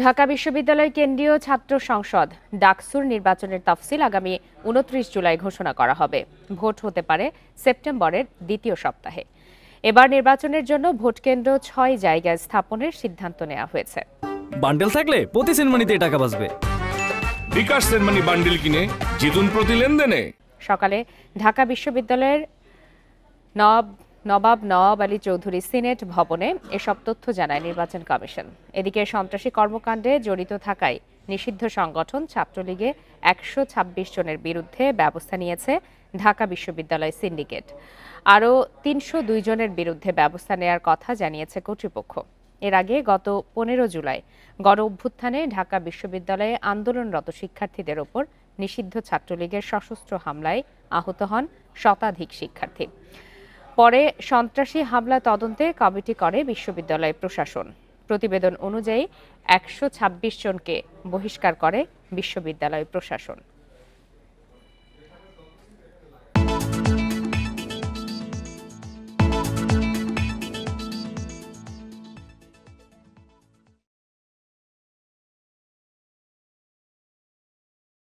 ঢাকা বিশ্ববিদ্যালয় কেন্দ্রীয় ছাত্র সংসদ ডাকসুর নির্বাচনের তফসিল আগামী ২৯ জুলাই ঘোষণা করা হবে। ভোট হতে পারে সেপ্টেম্বরের দ্বিতীয় সপ্তাহে। এবার নির্বাচনের জন্য ভোটকেন্দ্র ৬ জায়গায় স্থাপনের সিদ্ধান্ত নেওয়া হয়েছে। বান্ডেল থাকলে প্রতি সেনমানিতে টাকা বাঁচবে। বিকাশ সেনমানি বান্ডেল কিনে জিতুন প্রতি লেনদেনে। সকালে ঢাকা বিশ্ববিদ্যালয়ের নবাব নওয়াব আলী চৌধুরী সিনেট ভবনে এসব তথ্য জানায় নির্বাচন কমিশন। এদিকে সন্ত্রাসী কর্মকাণ্ডে জড়িত থাকায় নিষিদ্ধ সংগঠন ছাত্রলীগে ১২৬ জনের বিরুদ্ধে ব্যবস্থা নিয়েছে ঢাকা বিশ্ববিদ্যালয় সিন্ডিকেট। আরও ৩০২ জনের বিরুদ্ধে ব্যবস্থা নেওয়ার কথা জানিয়েছে কর্তৃপক্ষ। এর আগে গত ১৫ জুলাই গণ অভ্যুত্থানে ঢাকা বিশ্ববিদ্যালয়ে আন্দোলনরত শিক্ষার্থীদের ওপর নিষিদ্ধ ছাত্রলীগের সশস্ত্র হামলায় আহত হন শতাধিক শিক্ষার্থী। পরে সন্ত্রাসী হামলা তদন্তে কমিটি করে বিশ্ববিদ্যালয় প্রশাসন। প্রতিবেদন অনুযায়ী ১২৬ জনকে বহিষ্কার করে বিশ্ববিদ্যালয় প্রশাসন।